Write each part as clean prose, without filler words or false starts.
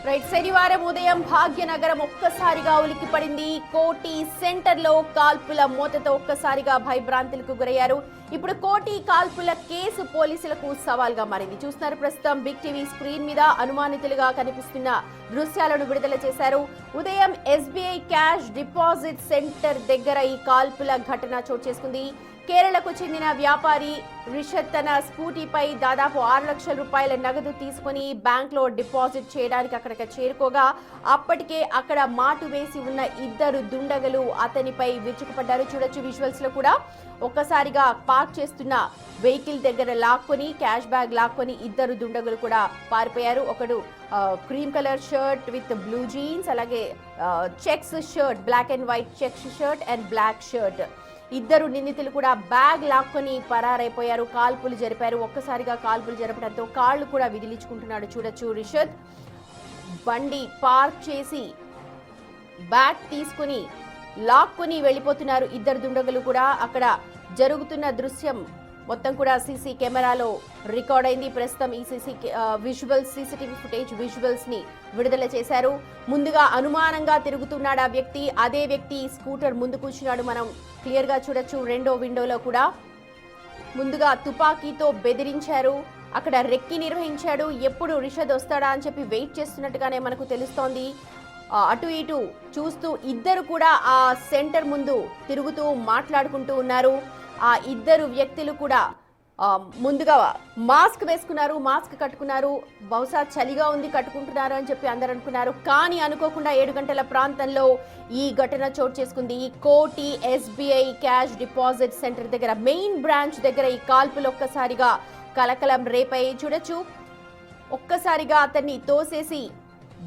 Right శనివారం ఉదయం భాగ్యనగరం ఒక్కసారిగా ఉలిక్కిపడింది. కోటి సెంటర్ లో కాల్పుల మోతతో ఒక్కసారిగా భయభ్రాంతులకు గురయ్యారు. ఇప్పుడు కోటి కాల్పుల కేసు పోలీసులకు సవాల్గా మారింది. చూస్తున్నారు ప్రస్తుతం బిగ్ టీవీ స్క్రీన్ మీద అనుమానితులుగా కనిపిస్తున్న దృశ్యాలను విడుదల చేశారు. ఉదయం ఎస్బీఐ క్యాష్ డిపాజిట్ సెంటర్ దగ్గర ఈ కాల్పుల ఘటన చోటు చేసుకుంది. కేరళకు చెందిన వ్యాపారి రిషద్ తన స్కూటీపై దాదాపు 6 లక్షల రూపాయల నగదు తీసుకుని బ్యాంక్లో డిపాజిట్ చేయడానికి అక్కడికి చేరుకోగా అప్పటికే అక్కడ మాటు వేసి ఉన్న ఇద్దరు దుండగులు అతనిపై విరుచుకుపడ్డారు. చూడొచ్చు విజువల్స్ లో కూడా. ఒక్కసారిగా పార్క్ చేస్తున్న వెహికల్ దగ్గర లాక్కొని క్యాష్ బ్యాగ్ లాక్కొని ఇద్దరు దుండగులు కూడా పారిపోయారు. ఒకడు cream colour shirt with blue jeans, అలాగే checks shirt, black and white checks shirt and black shirt. ఇద్దరు నిందితులు కూడా బ్యాగ్ లాక్కొని పరారైపోయారు. కాల్పులు జరిపారు. ఒక్కసారిగా కాల్పులు జరపడంతో కాళ్లు కూడా విదిలించుకుంటున్నాడు. చూడొచ్చు రిషద్ బండి పార్క్ చేసి బ్యాగ్ తీసుకుని లాక్కొని వెళ్ళిపోతున్నారు ఇద్దరు దుండగులు కూడా. అక్కడ జరుగుతున్న దృశ్యం మొత్తం కూడా సీసీ కెమెరాలో రికార్డ్ అయింది. ప్రస్తుతం ఈ సీసీటీవీ ఫుటేజ్ విజువల్స్ ని విడుదల చేశారు. ముందుగా అనుమానంగా తిరుగుతున్నాడు ఆ వ్యక్తి. అదే వ్యక్తి స్కూటర్ ముందు కూర్చున్నాడు. మనం క్లియర్ గా చూడొచ్చు. రెండో విండోలో కూడా ముందుగా తుపాకీతో బెదిరించారు. అక్కడ రెక్కి నిర్వహించాడు. ఎప్పుడు రిషద్ వస్తాడా అని చెప్పి వెయిట్ చేస్తున్నట్టుగానే మనకు తెలుస్తోంది. అటు ఇటు చూస్తూ ఇద్దరు కూడా ఆ సెంటర్ ముందు తిరుగుతూ మాట్లాడుకుంటూ ఉన్నారు. ఆ ఇద్దరు వ్యక్తులు కూడా ముందుగా మాస్క్ వేసుకున్నారు, మాస్క్ కట్టుకున్నారు. బహుశా చలిగా ఉంది కట్టుకుంటున్నారు అని చెప్పి అందరు అనుకున్నారు. కానీ అనుకోకుండా 7 గంటల ప్రాంతంలో ఈ ఘటన చోటు చేసుకుంది. ఈ కోటి ఎస్బీఐ క్యాష్ డిపాజిట్ సెంటర్ దగ్గర, మెయిన్ బ్రాంచ్ దగ్గర ఈ కాల్పులు ఒక్కసారిగా కలకలం రేపాయి. చూడొచ్చు ఒక్కసారిగా అతన్ని తోసేసి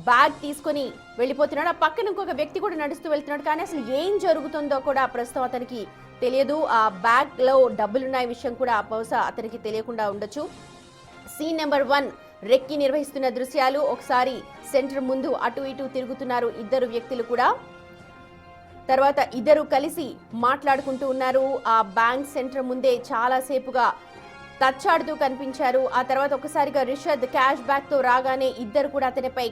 బ్యాగ్ తీసుకొని వెళ్ళిపోతున్నాడు. ఆ పక్కన ఇంకొక వ్యక్తి కూడా నడుస్తూ వెళ్తున్నాడు. కానీ అసలు ఏం జరుగుతుందో కూడా ప్రస్తుతం అతనికి తెలియదు. ఆ బ్యాగ్ లో డబ్బులున్న విషయం కూడా బహుశా అతనికి తెలియకుండా ఉండొచ్చు. సీన్ నెంబర్ 1 రెక్కి నిర్వహిస్తున్న దృశ్యాలు. ఒకసారి సెంటర్ ముందు అటు ఇటు తిరుగుతున్నారు ఇద్దరు వ్యక్తులు కూడా. తర్వాత ఇద్దరు కలిసి మాట్లాడుకుంటూ ఉన్నారు. ఆ బ్యాంక్ సెంటర్ ముందే చాలా సేపుగా తచ్చాడుతూ కనిపించారు. ఆ తర్వాత ఒకసారిగా రిషద్ క్యాష్ బ్యాగ్ తో రాగానే ఇద్దరు కూడా అతనిపై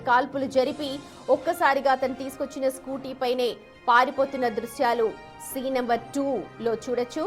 కాల్పులు జరిపి ఒక్కసారిగా అతను తీసుకొచ్చిన స్కూటీ పైనే పారిపోతున్న దృశ్యాలు సీన్ నెంబర్ 2 లో చూడొచ్చు.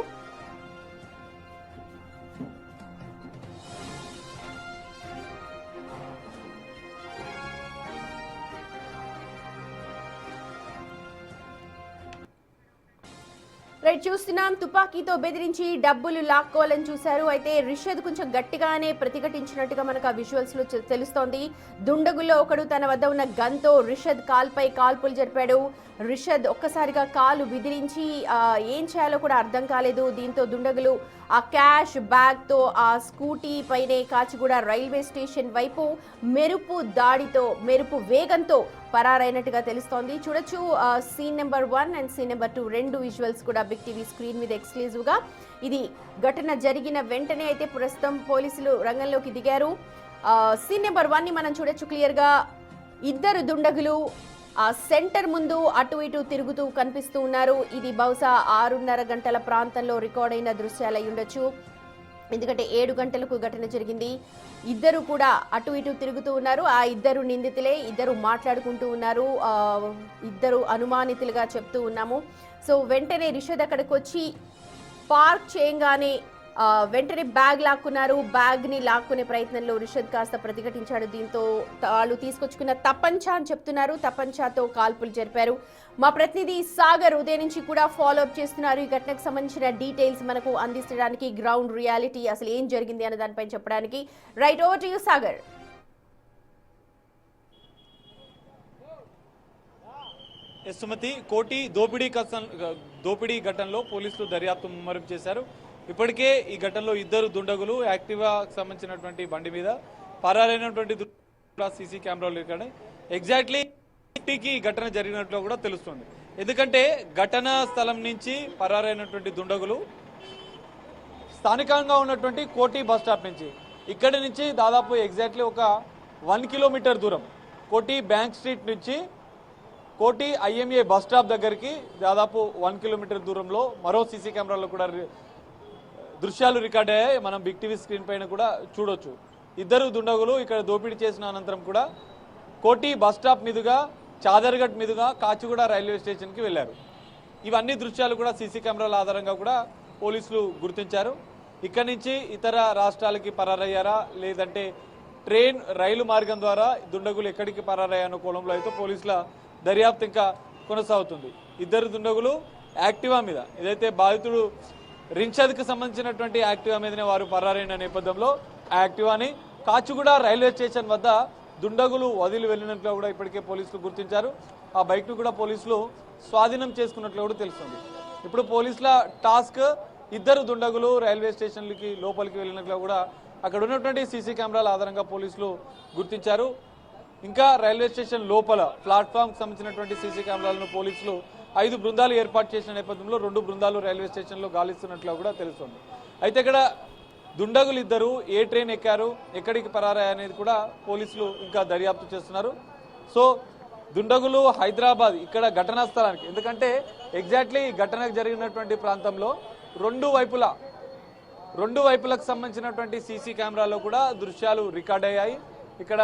రైట్ చూస్తున్నాం. తుపాకీతో బెదిరించి డబ్బులు లాక్కోవాలని చూశారు. అయితే రిషద్ కొంచెం గట్టిగానే ప్రతిఘటించినట్టుగా మనకు ఆ విజువల్స్ లో తెలుస్తోంది. దుండగుల్లో ఒకడు తన వద్ద ఉన్న గన్ తో రిషద్ కాల్పై కాల్పులు జరిపాడు. రిషద్ ఒక్కసారిగా కాలు విదిరించి ఏం చేయాలో కూడా అర్థం కాలేదు. దీంతో దుండగులు ఆ క్యాష్ బ్యాగ్ తో ఆ స్కూటీ పైనే కాచిగూడ రైల్వే స్టేషన్ వైపు మెరుపు వేగంతో పరారైనట్టుగా తెలుస్తోంది. చూడొచ్చు scene number 1 and scene number 2 రెండు విజువల్స్ కూడా బిగ్ టీవీ స్క్రీన్ మీద ఎక్స్క్లూజివ్ గా. ఇది ఘటన జరిగిన వెంటనే అయితే ప్రస్తుతం పోలీసులు రంగంలోకి దిగారు. సీన్ నెంబర్ 1 ని మనం చూడొచ్చు క్లియర్ గా. ఇద్దరు దుండగులు ఆ సెంటర్ ముందు అటు ఇటు తిరుగుతూ కనిపిస్తూ ఉన్నారు. ఇది బహుశా 6:30 గంటల ప్రాంతంలో రికార్డ్ అయిన దృశ్యాలు అయి ఉండొచ్చు. ఎందుకంటే 7 గంటలకు ఘటన జరిగింది. ఇద్దరు కూడా అటు ఇటు తిరుగుతూ ఉన్నారు. ఆ ఇద్దరు నిందితులే. ఇద్దరు మాట్లాడుకుంటూ ఉన్నారు. ఇద్దరు అనుమానితులుగా చెప్తూ ఉన్నాము. సో వెంటనే రిషద్ అక్కడికి వచ్చి పార్క్ చేయగానే వెంటనే బ్యాగ్ లాక్కున్నారు. బ్యాగ్ ని లాక్కునే ప్రయత్నంలో రిషద్ కాస్త ప్రతిఘటించాడు. దీంతో వాళ్ళు తీసుకొచ్చుకున్న తపంచా అని చెప్తున్నారు. తపంచాతో కాల్పులు జరిపారు. మా ప్రతినిధి సాగర్ ఉదయం నుంచి కూడా ఫాలో అప్ చేస్తున్నారు. ఈ ఘటనకు సంబంధించిన డీటెయిల్స్ మనకు అందించడానికి, గ్రౌండ్ రియాలిటీ అసలు ఏం జరిగింది అనే దానిపై చెప్పడానికి. Right, over to you Sagar. Sumathi, కోటి దోపిడీ ఘటనలో పోలీసులు దర్యాప్తు ముమ్మరం చేశారు. ఇప్పటికే ఈ ఘటనలో ఇద్దరు దుండగులు యాక్టివాకి సంబంధించినటువంటి బండి మీద పరారైనటువంటి సీసీ కెమెరాలు ఇక్కడ ఎగ్జాక్ట్లీ ఈ ఘటన జరిగినట్లు కూడా తెలుస్తుంది. ఎందుకంటే ఘటనా స్థలం నుంచి పరారైనటువంటి దుండగులు స్థానికంగా ఉన్నటువంటి కోటి బస్ స్టాప్ నుంచి, ఇక్కడి నుంచి దాదాపు ఎగ్జాక్ట్లీ ఒక 1 కిలోమీటర్ దూరం, కోటి బ్యాంక్ స్ట్రీట్ నుంచి కోటి ఐఎంఏ బస్ స్టాప్ దగ్గరికి దాదాపు 1 కిలోమీటర్ దూరంలో మరో సీసీ కెమెరాలో కూడా దృశ్యాలు రికార్డ్ అయ్యాయి. మనం బిగ్ టీవీ స్క్రీన్ పైన కూడా చూడొచ్చు. ఇద్దరు దుండగులు ఇక్కడ దోపిడీ చేసిన అనంతరం కూడా కోటి బస్ స్టాప్ మీదుగా చాదర్ఘట్ మీదుగా కాచిగూడ రైల్వే స్టేషన్కి వెళ్లారు. ఇవన్నీ దృశ్యాలు కూడా సీసీ కెమెరాల ఆధారంగా కూడా పోలీసులు గుర్తించారు. ఇక్కడి నుంచి ఇతర రాష్ట్రాలకి పరారయ్యారా లేదంటే రైలు మార్గం ద్వారా దుండగులు ఎక్కడికి పరారయ్యారన్న కోణంలో అయితే పోలీసుల దర్యాప్తు ఇంకా కొనసాగుతుంది. ఇద్దరు దుండగులు యాక్టివా మీద ఏదైతే బాధితుడు రించద్కి సంబంధించినటువంటి యాక్టివా మీదనే వారు పరారైన నేపథ్యంలో ఆ యాక్టివాని కాచిగూడ రైల్వే స్టేషన్ వద్ద దుండగులు వదిలి వెళ్ళినట్లు కూడా ఇప్పటికే పోలీసులు గుర్తించారు. ఆ బైక్ను కూడా పోలీసులు స్వాధీనం చేసుకున్నట్లు కూడా తెలుస్తుంది. ఇప్పుడు పోలీసుల టాస్క్ ఇద్దరు దుండగులు రైల్వే స్టేషన్లకి లోపలికి వెళ్ళినట్లు కూడా అక్కడ ఉన్నటువంటి సీసీ కెమెరాల ఆధారంగా పోలీసులు గుర్తించారు. ఇంకా రైల్వే స్టేషన్ లోపల ప్లాట్ఫామ్కి సంబంధించినటువంటి సీసీ కెమెరాలను పోలీసులు 5 బృందాలు ఏర్పాటు చేసిన నేపథ్యంలో 2 బృందాలు రైల్వే స్టేషన్లో గాలిస్తున్నట్లు కూడా తెలుస్తుంది. అయితే ఇక్కడ దుండగులు ఇద్దరు ఏ ట్రైన్ ఎక్కారు, ఎక్కడికి పరారయ్యారనేది కూడా పోలీసులు ఇంకా దర్యాప్తు చేస్తున్నారు. సో దుండగులు హైదరాబాద్ ఇక్కడ ఘటనా స్థలానికి, ఎందుకంటే ఎగ్జాక్ట్లీ ఘటనకు జరిగినటువంటి ప్రాంతంలో రెండు వైపులకు సంబంధించినటువంటి సీసీ కెమెరాలో కూడా దృశ్యాలు రికార్డ్ అయ్యాయి. ఇక్కడ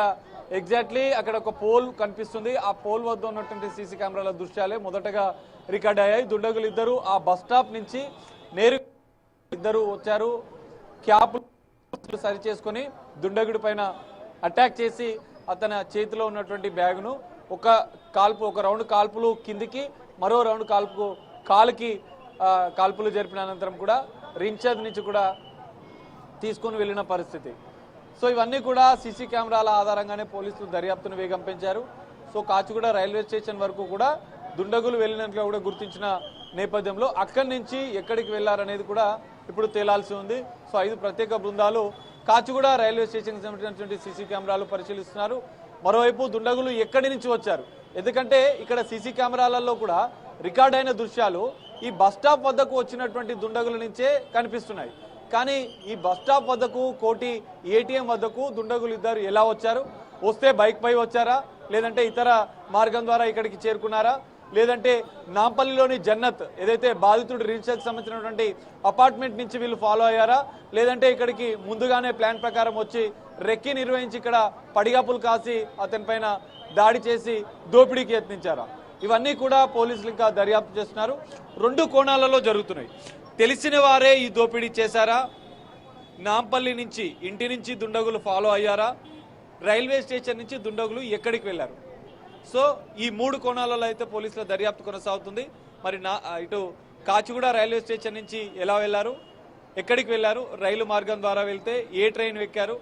ఎగ్జాక్ట్లీ అక్కడ ఒక పోల్ కనిపిస్తుంది. ఆ పోల్ వద్ద ఉన్నటువంటి సీసీ కెమెరాల దృశ్యాలే మొదటగా రికార్డ్ అయ్యాయి. దుండగులు ఇద్దరు ఆ బస్ స్టాప్ నుంచి ఇద్దరు వచ్చారు. క్యాప్లు సరి చేసుకొని దుండగుడి పైన అటాక్ చేసి అతని చేతిలో ఉన్నటువంటి బ్యాగును ఒక రౌండ్ కాల్పులు కిందికి, మరో రౌండ్ కాలుకి కాల్పులు జరిపిన అనంతరం కూడా రించద్ నుంచి కూడా తీసుకొని వెళ్ళిన పరిస్థితి. సో ఇవన్నీ కూడా సీసీ కెమెరాల ఆధారంగానే పోలీసులు దర్యాప్తును వేగం పెంచారు. సో కాచిగూడ రైల్వే స్టేషన్ వరకు కూడా దుండగులు వెళ్ళినట్లు కూడా గుర్తించిన నేపథ్యంలో అక్కడి నుంచి ఎక్కడికి వెళ్లారనేది కూడా ఇప్పుడు తేలాల్సి ఉంది. సో 5 ప్రత్యేక బృందాలు కాచిగూడ రైల్వే స్టేషన్కి సంబంధించినటువంటి సీసీ కెమెరాలు పరిశీలిస్తున్నారు. మరోవైపు దుండగులు ఎక్కడి నుంచి వచ్చారు, ఎందుకంటే ఇక్కడ సీసీ కెమెరాలలో కూడా రికార్డ్ అయిన దృశ్యాలు ఈ బస్ స్టాప్ వద్దకు వచ్చినటువంటి దుండగుల నుంచే కనిపిస్తున్నాయి. కానీ ఈ బస్ స్టాప్ వద్దకు, కోటి ఏటీఎం వద్దకు దుండగులు ఇద్దరు ఎలా వచ్చారు, వస్తే బైక్ పై వచ్చారా, లేదంటే ఇతర మార్గం ద్వారా ఇక్కడికి చేరుకున్నారా, లేదంటే నాంపల్లిలోని జన్నత్ ఏదైతే బాధితుడు రీసెర్చ్ సంబంధించినటువంటి అపార్ట్మెంట్ నుంచి వీళ్ళు ఫాలో అయ్యారా, లేదంటే ఇక్కడికి ముందుగానే ప్లాన్ ప్రకారం వచ్చి రెక్కి నిర్వహించి ఇక్కడ పడిగాపులు కాసి అతని పైన దాడి చేసి దోపిడీకి యత్నించారా, ఇవన్నీ కూడా పోలీసులు ఇంకా దర్యాప్తు చేస్తున్నారు. 2 కోణాలలో జరుగుతున్నాయి. తెలిసిన వారే ఈ దోపిడీ చేశారా, నాంపల్లి నుంచి ఇంటి నుంచి దుండగులు ఫాలో అయ్యారా, రైల్వే స్టేషన్ నుంచి దుండగులు ఎక్కడికి వెళ్లారు. సో ఈ 3 కోణాలలో అయితే పోలీసుల దర్యాప్తు కొనసాగుతుంది. మరి ఇటు కాచిగూడ రైల్వే స్టేషన్ నుంచి ఎలా వెళ్లారు, ఎక్కడికి వెళ్లారు, రైలు మార్గం ద్వారా వెళ్తే ఏ ట్రైన్ ఎక్కారు,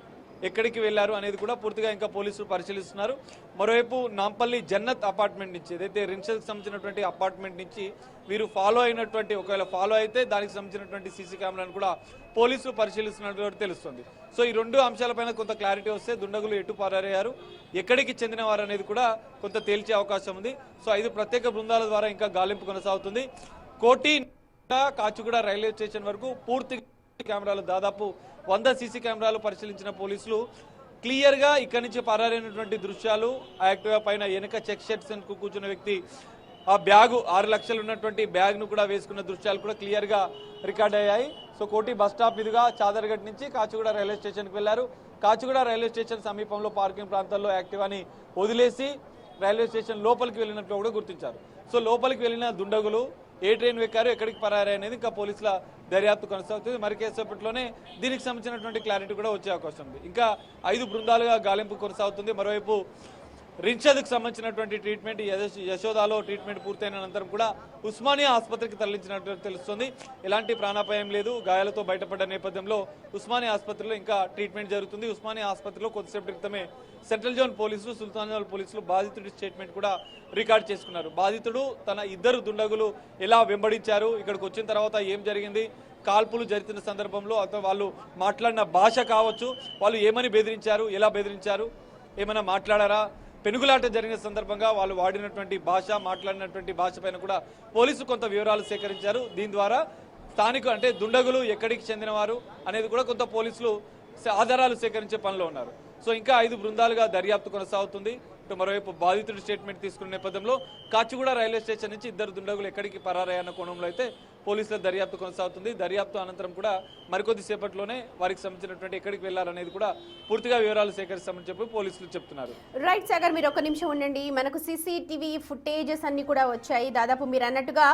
ఎక్కడికి వెళ్లారు అనేది కూడా పూర్తిగా ఇంకా పోలీసులు పరిశీలిస్తున్నారు. మరోవైపు నాంపల్లి జన్నత్ అపార్ట్మెంట్ నుంచి ఏదైతే రిన్షల్కి సంబంధించినటువంటి అపార్ట్మెంట్ నుంచి వీరు ఫాలో అయినటువంటి, ఒకవేళ ఫాలో అయితే దానికి సంబంధించినటువంటి సీసీ కెమెరాను కూడా పోలీసులు పరిశీలిస్తున్నట్టు తెలుస్తుంది. సో ఈ 2 అంశాలపైన కొంత క్లారిటీ వస్తే దుండగులు ఎటు పారయ్యారు, ఎక్కడికి చెందిన వారు అనేది కూడా కొంత తేల్చే అవకాశం ఉంది. సో 5 ప్రత్యేక బృందాల ద్వారా ఇంకా గాలింపు కొనసాగుతుంది. కోటి కాచిగూడ రైల్వే స్టేషన్ వరకు పూర్తి కెమెరాలు, దాదాపు 100 సీసీ కెమెరాలు పరిశీలించిన పోలీసులు క్లియర్ గా ఇక్కడి నుంచి పరారైనటువంటి దృశ్యాలు, ఆ యాక్టివా పైన వెనుక చెక్ షర్ట్స్ కూర్చున్న వ్యక్తి ఆ బ్యాగు 6 లక్షలు ఉన్నటువంటి బ్యాగ్ ను కూడా వేసుకున్న దృశ్యాలు కూడా క్లియర్ గా రికార్డ్ అయ్యాయి. సో కోటి బస్ స్టాప్ మీదుగా చాదర్ఘట్ నుంచి కాచిగూడ రైల్వే స్టేషన్కి వెళ్లారు. కాచిగూడ రైల్వే స్టేషన్ సమీపంలో పార్కింగ్ ప్రాంతాల్లో యాక్టివాని వదిలేసి రైల్వే స్టేషన్ లోపలికి వెళ్ళినట్లు కూడా గుర్తించారు. సో లోపలికి వెళ్ళిన దుండగులు ఏ ట్రైన్ ఎక్కారు, ఎక్కడికి పరారు అనేది ఇంకా పోలీసుల దర్యాప్తు కొనసాగుతుంది. మరి కేసేపట్లోనే దీనికి సంబంధించినటువంటి క్లారిటీ కూడా వచ్చే అవకాశం ఉంది. ఇంకా 5 బృందాలుగా గాలింపు కొనసాగుతుంది. మరోవైపు రించద్కు సంబంధించినటువంటి ట్రీట్మెంట్, యశోదాలో ట్రీట్మెంట్ పూర్తయిన అనంతరం కూడా ఉస్మానియా ఆసుపత్రికి తరలించినట్టు తెలుస్తుంది. ఎలాంటి ప్రాణాపాయం లేదు. గాయాలతో బయటపడ్డ నేపథ్యంలో ఉస్మానియా ఆసుపత్రిలో ఇంకా ట్రీట్మెంట్ జరుగుతుంది. ఉస్మానియా ఆసుపత్రిలో కొద్దిసేపటి క్రితమే సెంట్రల్ జోన్ పోలీసులు, సుల్తాన్ పోలీసులు బాధితుడి స్టేట్మెంట్ కూడా రికార్డ్ చేసుకున్నారు. బాధితుడు తన 2 దుండగులు ఎలా వెంబడించారు, ఇక్కడికి వచ్చిన తర్వాత ఏం జరిగింది, కాల్పులు జరుగుతున్న సందర్భంలో వాళ్ళు మాట్లాడిన భాష కావచ్చు, వాళ్ళు ఏమని బెదిరించారు, ఎలా బెదిరించారు, ఏమైనా మాట్లాడారా, పెనుగులాట జరిగిన సందర్భంగా వాళ్ళు వాడినటువంటి భాష, మాట్లాడినటువంటి భాష పైన కూడా పోలీసులు కొంత వివరాలు సేకరించారు. దీని ద్వారా అంటే దుండగులు ఎక్కడికి చెందినవారు అనేది కూడా కొంత పోలీసులు ఆధారాలు సేకరించే పనిలో ఉన్నారు. సో ఇంకా 5 బృందాలుగా దర్యాప్తు కొనసాగుతుంది. ఇటు మరోవైపు బాధితుడి స్టేట్మెంట్ తీసుకున్న నేపథ్యంలో కాచిగూడ రైల్వే స్టేషన్ నుంచి 2 దుండగులు ఎక్కడికి పరారయ్యన్న కోణంలో అయితే పోలీసుల దర్యాప్తు కొనసాగుతుంది. దర్యాప్తు అనంతరం కూడా మరికొద్ది సేపట్లోనే వారికి సంబంధించినటువంటి ఎక్కడికి వెళ్లారనేది కూడా పూర్తిగా వివరాలు సేకరిస్తామని చెప్పి పోలీసులు చెప్తున్నారు. రైట్ సాగర్, మీరు ఒక నిమిషం ఉండండి. మనకు సీసీటీవీ ఫుటేజెస్ అన్ని కూడా వచ్చాయి. దాదాపు మీరు అన్నట్టుగా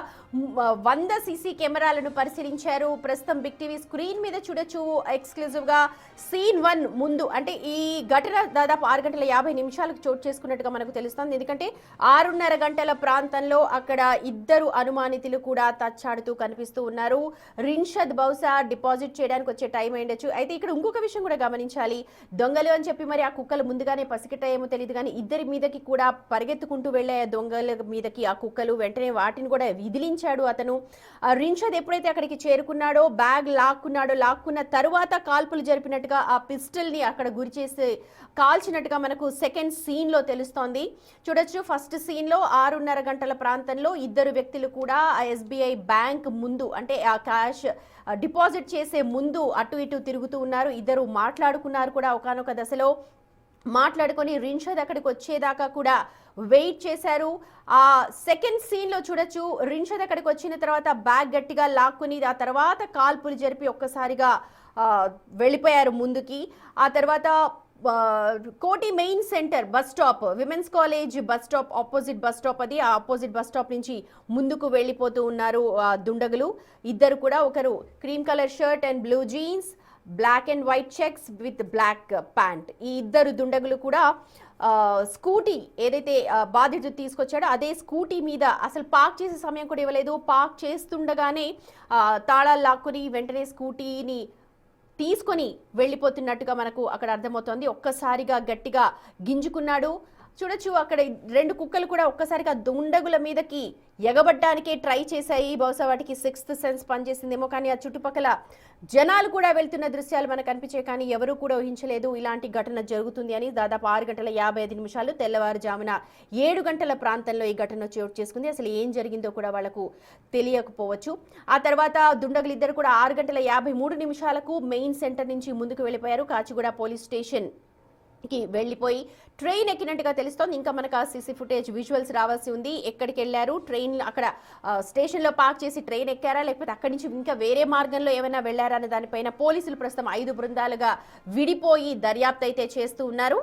100 సీసీ కెమెరాలను పరిశీలించారు. ప్రస్తుతం బిగ్ టీవీ స్క్రీన్ మీద చూడొచ్చు ఎక్స్క్లూజివ్ గా సీన్ 1 ముందు, అంటే ఈ ఘటన దాదాపు 6 గంటల 50 నిమిషాలకు చోటు చేసుకున్నట్టుగా మనకు తెలుస్తుంది. ఎందుకంటే 6:30 గంటల ప్రాంతంలో అక్కడ ఇద్దరు అనుమానితులు కూడా తచ్చాడుతూ కనిపిస్తూ ఉన్నారు. రిన్షద్ బహుశా డిపాజిట్ చేయడానికి వచ్చే టైం అయ్యొచ్చు. అయితే ఇక్కడ ఇంకొక విషయం కూడా గమనించాలి. దొంగలు అని చెప్పి మరి ఆ కుక్కలు ముందుగానే పసిగట్టాయేమో తెలియదు కానీ ఇద్దరి మీదకి కూడా పరిగెత్తుకుంటూ వెళ్ళే దొంగల మీదకి ఆ కుక్కలు. వెంటనే వాటిని కూడా విదిలించాడు అతను. రిన్షద్ ఎప్పుడైతే అక్కడికి చేరుకున్నాడో బ్యాగ్ లాక్కున్న తరువాత కాల్పులు జరిపినట్టుగా ఆ పిస్టల్ ని అక్కడ గురి చేసి కాల్చినట్టుగా మనకు సెకండ్ సీన్ లో తెలుస్తోంది. చూడొచ్చు, ఫస్ట్ సీన్ లో 6:30 గంటల ప్రాంతంలో ఇద్దరు వ్యక్తులు కూడా ఆ SBI బ్యాంక్ ముందు, అంటే ఆ క్యాష్ డిపాజిట్ చేసే ముందు అటు ఇటు తిరుగుతూ ఉన్నారు. ఇద్దరు మాట్లాడుకున్నారు కూడా. ఒకానొక దశలో మాట్లాడుకొని రిన్షద్ అక్కడికి వచ్చేదాకా కూడా వెయిట్ చేశారు. ఆ సెకండ్ సీన్ లో చూడొచ్చు, రిన్షద్ అక్కడికి వచ్చిన తర్వాత బ్యాగ్ గట్టిగా లాక్కుని ఆ తర్వాత కాల్పులు జరిపి ఒక్కసారిగా వెళ్ళిపోయారు ముందుకి. ఆ తర్వాత కోటి main centre bus stop, women's college bus stop opposite bus stop అది. ఆ ఆపోజిట్ బస్ స్టాప్ నుంచి ముందుకు వెళ్ళిపోతూ ఉన్నారు దుండగులు. ఇద్దరు కూడా, ఒకరు cream colour shirt and blue jeans, black and white checks with black pant. ఈ ఇద్దరు దుండగులు కూడా స్కూటీ ఏదైతే బాధితుడు తీసుకొచ్చాడో అదే స్కూటీ మీద అసలు పార్క్ చేసే సమయం కూడా ఇవ్వలేదు. పార్క్ చేస్తుండగానే తాళాలు లాక్కుని వెంటనే స్కూటీని తీసుకొని వెళ్ళిపోతున్నట్టుగా మనకు అక్కడ అర్థమవుతోంది. ఒక్కసారిగా గట్టిగా గింజుకున్నాడు. చూడొచ్చు, అక్కడ 2 కుక్కలు కూడా ఒక్కసారిగా దుండగుల మీదకి ఎగబడ్డానికే ట్రై చేశాయి. బహుశా వాటికి 6th సెన్స్ పనిచేసిందేమో. కానీ ఆ చుట్టుపక్కల జనాలు కూడా వెళ్తున్న దృశ్యాలు మనకు కనిపించాయి. కానీ ఎవరూ కూడా ఊహించలేదు ఇలాంటి ఘటన జరుగుతుంది అని. దాదాపు 6 గంటల 55 నిమిషాలు తెల్లవారుజామున 7 గంటల ప్రాంతంలో ఈ ఘటన చోటు చేసుకుంది. అసలు ఏం జరిగిందో కూడా వాళ్లకు తెలియకపోవచ్చు. ఆ తర్వాత దుండగులు ఇద్దరు కూడా 6 గంటల 53 నిమిషాలకు మెయిన్ సెంటర్ నుంచి ముందుకు వెళ్ళిపోయారు. కాచిగూడ పోలీస్ స్టేషన్ కి వెళ్ళిపోయి ట్రైన్ ఎక్కినట్టుగా తెలుస్తోంది. ఇంకా మనకు ఆ సీసీ ఫుటేజ్ విజువల్స్ రావాల్సి ఉంది. ఎక్కడికి వెళ్ళారు, ట్రైన్ అక్కడ స్టేషన్లో పార్క్ చేసి ట్రైన్ ఎక్కారా, లేకపోతే అక్కడి నుంచి ఇంకా వేరే మార్గంలో ఏమైనా వెళ్ళారా అనే దానిపైన పోలీసులు ప్రస్తుతం 5 బృందాలుగా విడిపోయి దర్యాప్తు అయితే చేస్తూ ఉన్నారు.